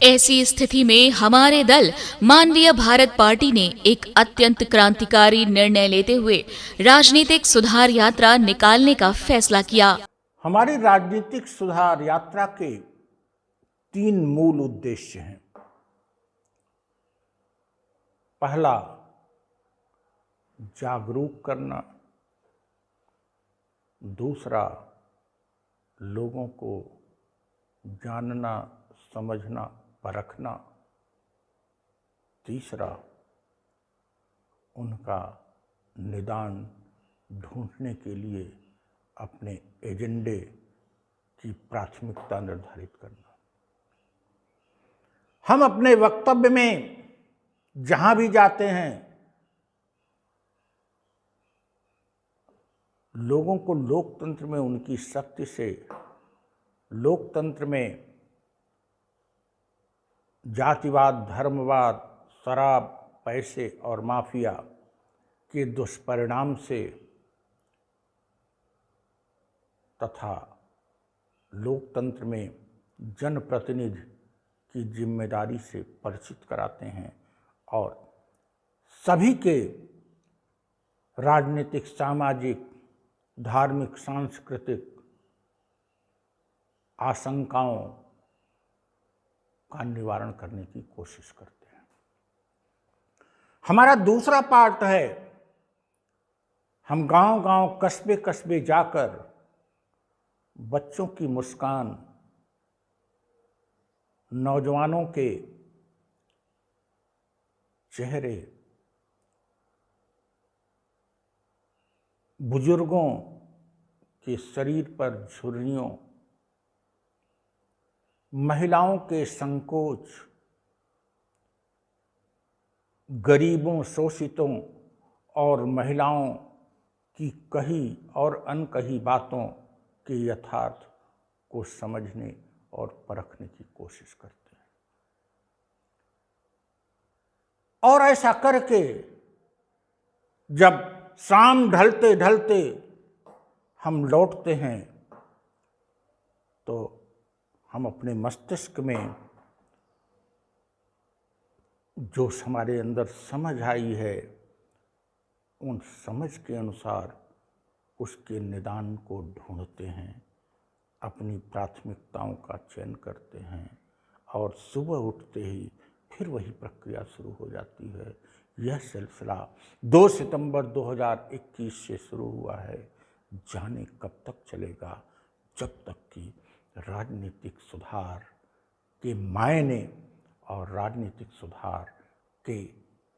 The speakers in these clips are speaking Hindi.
ऐसी स्थिति में हमारे दल मानवीय भारत पार्टी ने एक अत्यंत क्रांतिकारी निर्णय लेते हुए राजनीतिक सुधार यात्रा निकालने का फैसला किया। हमारी राजनीतिक सुधार यात्रा के 3 मूल उद्देश्य हैं। पहला, जागरूक करना। दूसरा, लोगों को जानना, समझना, परखना। तीसरा, उनका निदान ढूंढने के लिए अपने एजेंडे की प्राथमिकता निर्धारित करना। हम अपने वक्तव्य में जहां भी जाते हैं, लोगों को लोकतंत्र में उनकी शक्ति से, लोकतंत्र में जातिवाद, धर्मवाद, शराब, पैसे और माफिया के दुष्परिणाम से तथा लोकतंत्र में जनप्रतिनिधि की जिम्मेदारी से परिचित कराते हैं और सभी के राजनीतिक, सामाजिक, धार्मिक, सांस्कृतिक आशंकाओं का निवारण करने की कोशिश करते हैं। हमारा दूसरा पार्ट है, हम गांव-गांव, कस्बे-कस्बे जाकर बच्चों की मुस्कान, नौजवानों के चेहरे, बुजुर्गों के शरीर पर झुर्रियों, महिलाओं के संकोच, गरीबों, शोषितों और महिलाओं की कही और अनकही बातों के यथार्थ को समझने और परखने की कोशिश करते हैं। और ऐसा करके जब शाम ढलते ढलते हम लौटते हैं तो हम अपने मस्तिष्क में जो हमारे अंदर समझ आई है, उन समझ के अनुसार उसके निदान को ढूंढते हैं, अपनी प्राथमिकताओं का चयन करते हैं और सुबह उठते ही फिर वही प्रक्रिया शुरू हो जाती है। यह सिलसिला 2 सितंबर 2021 से शुरू हुआ है। जाने कब तक चलेगा, जब तक कि राजनीतिक सुधार के मायने और राजनीतिक सुधार के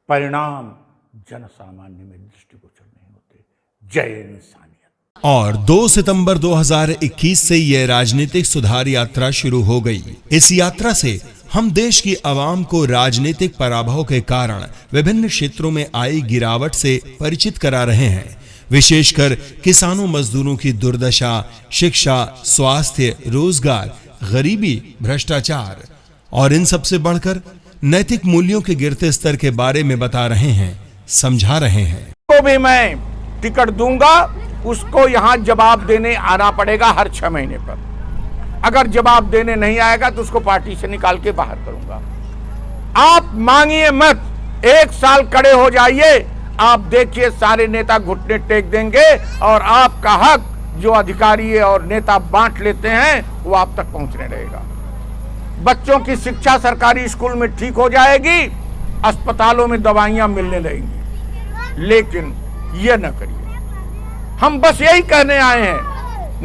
परिणाम जनसामान्य में दृष्टिगोचर नहीं होते। जय इंसानियत। और 2 सितंबर 2021 से यह राजनीतिक सुधार यात्रा शुरू हो गई। इस यात्रा से हम देश की आवाम को राजनीतिक पराभव के कारण विभिन्न क्षेत्रों में आई गिरावट से परिचित करा रहे हैं। विशेषकर किसानों, मजदूरों की दुर्दशा, शिक्षा, स्वास्थ्य, रोजगार, गरीबी, भ्रष्टाचार और इन सबसे बढ़कर नैतिक मूल्यों के गिरते स्तर के बारे में बता रहे हैं, समझा रहे हैं। को भी मैं टिकट दूंगा, उसको यहां जवाब देने आना पड़ेगा हर 6 महीने पर। अगर जवाब देने नहीं आएगा तो उसको पार्टी से निकाल के बाहर करूंगा। आप मांगिए मत, 1 साल खड़े हो जाइए, आप देखिए सारे नेता घुटने टेक देंगे और आपका हक जो अधिकारी और नेता बांट लेते हैं वो आप तक पहुंचने रहेगा। बच्चों की शिक्षा सरकारी स्कूल में ठीक हो जाएगी, अस्पतालों में दवाइयां मिलने लगेंगी। लेकिन यह न करिए। हम बस यही कहने आए हैं,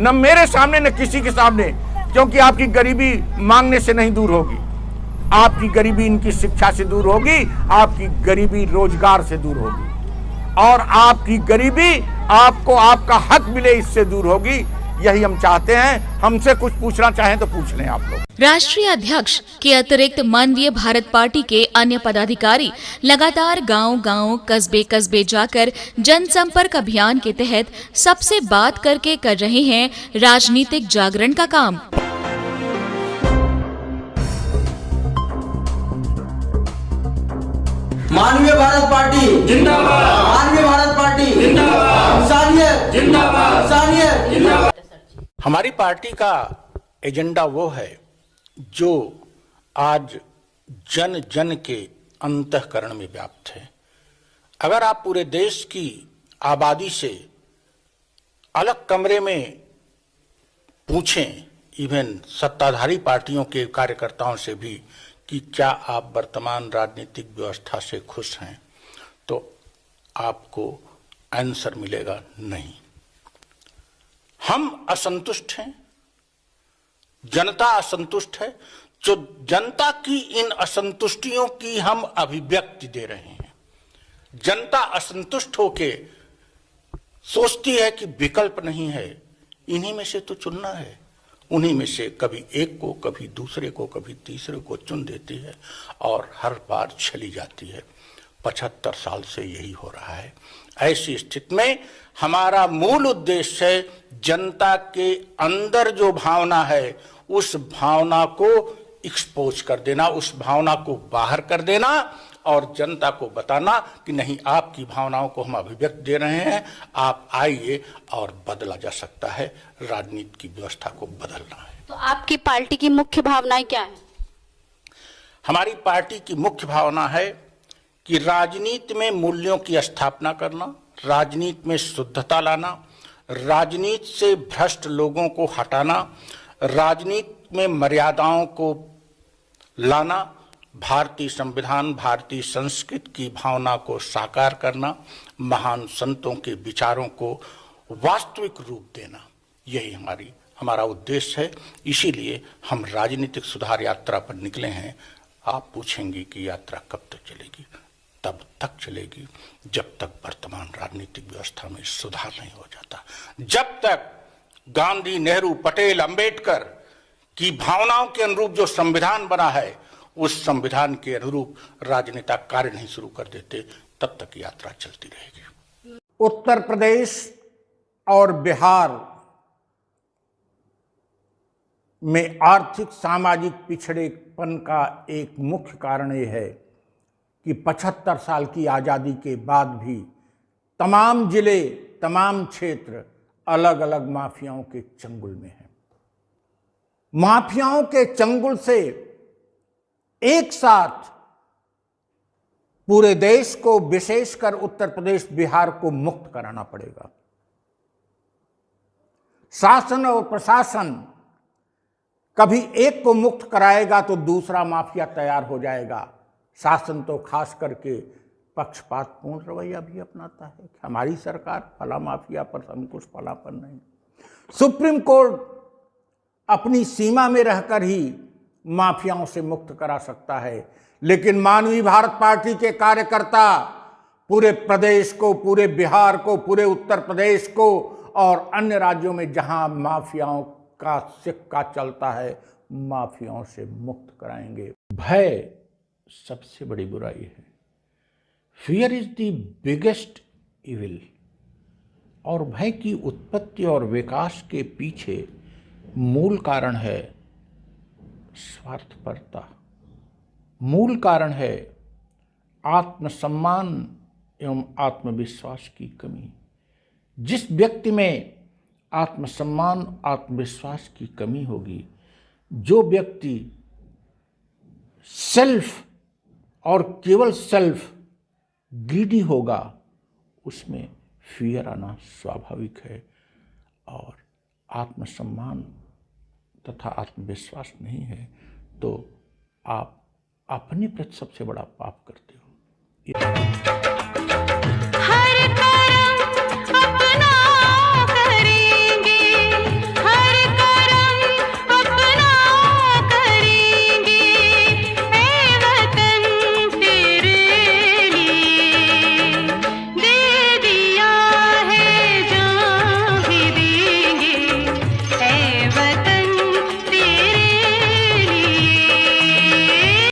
न मेरे सामने न किसी के सामने, क्योंकि आपकी गरीबी मांगने से नहीं दूर होगी। आपकी गरीबी इनकी शिक्षा से दूर होगी, आपकी गरीबी रोजगार से दूर होगी और आपकी गरीबी आपको आपका हक मिले इससे दूर होगी। यही हम चाहते हैं। हमसे कुछ पूछना चाहें तो पूछ लें आप लोग। राष्ट्रीय अध्यक्ष के अतिरिक्त मानवीय भारत पार्टी के अन्य पदाधिकारी लगातार गांव-गांव, कस्बे-कस्बे जाकर जनसंपर्क अभियान के तहत सबसे बात करके कर रहे हैं राजनीतिक जागरण का काम। मानवीय भारत पार्टी जिंदाबाद, मानवीय भारत पार्टी जिंदाबाद, इंसानियत जिंदाबाद, इंसानियत जिंदाबाद। हमारी पार्टी का एजेंडा वो है जो आज जन जन के अंतःकरण में व्याप्त है। अगर आप पूरे देश की आबादी से अलग कमरे में पूछें, इवन सत्ताधारी पार्टियों के कार्यकर्ताओं से भी, कि क्या आप वर्तमान राजनीतिक व्यवस्था से खुश हैं, तो आपको आंसर मिलेगा नहीं। हम असंतुष्ट हैं, जनता असंतुष्ट है। जो जनता की इन असंतुष्टियों की हम अभिव्यक्ति दे रहे हैं। जनता असंतुष्ट होके सोचती है कि विकल्प नहीं है, इन्हीं में से तो चुनना है। उन्हीं में से कभी एक को, कभी दूसरे को, कभी तीसरे को चुन देती है और हर बार चली जाती है। 75 साल से यही हो रहा है। ऐसी स्थिति में हमारा मूल उद्देश्य है जनता के अंदर जो भावना है उस भावना को एक्सपोज कर देना, उस भावना को बाहर कर देना और जनता को बताना कि नहीं, आपकी भावनाओं को हम अभिव्यक्त दे रहे हैं, आप आइए और बदला जा सकता है। राजनीति की व्यवस्था को बदलना है। तो आपकी पार्टी की मुख्य भावनाएं क्या है? हमारी पार्टी की मुख्य भावना है कि राजनीति में मूल्यों की स्थापना करना, राजनीति में शुद्धता लाना, राजनीति से भ्रष्ट लोगों को हटाना, राजनीति में मर्यादाओं को लाना, भारतीय संविधान, भारतीय संस्कृति की भावना को साकार करना, महान संतों के विचारों को वास्तविक रूप देना, यही हमारा उद्देश्य है। इसीलिए हम राजनीतिक सुधार यात्रा पर निकले हैं। आप पूछेंगे कि यात्रा कब तक चलेगी? तब तक चलेगी जब तक वर्तमान राजनीतिक व्यवस्था में सुधार नहीं हो जाता, जब तक गांधी, नेहरू, पटेल, अंबेडकर की भावनाओं के अनुरूप जो संविधान बना है उस संविधान के अनुरूप राजनेता कार्य नहीं शुरू कर देते, तब तक यात्रा चलती रहेगी। उत्तर प्रदेश और बिहार में आर्थिक सामाजिक पिछड़ेपन का एक मुख्य कारण यह है कि 75 साल की आज़ादी के बाद भी तमाम जिले, तमाम क्षेत्र अलग अलग माफियाओं के चंगुल में हैं। माफियाओं के चंगुल से एक साथ पूरे देश को, विशेषकर उत्तर प्रदेश, बिहार को मुक्त कराना पड़ेगा। शासन और प्रशासन कभी एक को मुक्त कराएगा तो दूसरा माफिया तैयार हो जाएगा। शासन तो खास करके पक्षपातपूर्ण रवैया भी अपनाता है कि हमारी सरकार फला माफिया पर अंकुश, फला पर नहीं। सुप्रीम कोर्ट अपनी सीमा में रहकर ही माफियाओं से मुक्त करा सकता है, लेकिन मानवीय भारत पार्टी के कार्यकर्ता पूरे प्रदेश को, पूरे बिहार को, पूरे उत्तर प्रदेश को और अन्य राज्यों में जहां माफियाओं का सिक्का चलता है, माफियाओं से मुक्त कराएंगे। भय सबसे बड़ी बुराई है। Fear is the biggest evil. और भय की उत्पत्ति और विकास के पीछे मूल कारण है स्वार्थपरता, मूल कारण है आत्मसम्मान एवं आत्मविश्वास की कमी। जिस व्यक्ति में आत्मसम्मान, आत्मविश्वास की कमी होगी, जो व्यक्ति सेल्फ और केवल सेल्फ ग्रीडी होगा, उसमें फियर आना स्वाभाविक है। और आत्मसम्मान तथा आत्मविश्वास नहीं है तो आप अपने प्रति सबसे बड़ा पाप करते हो।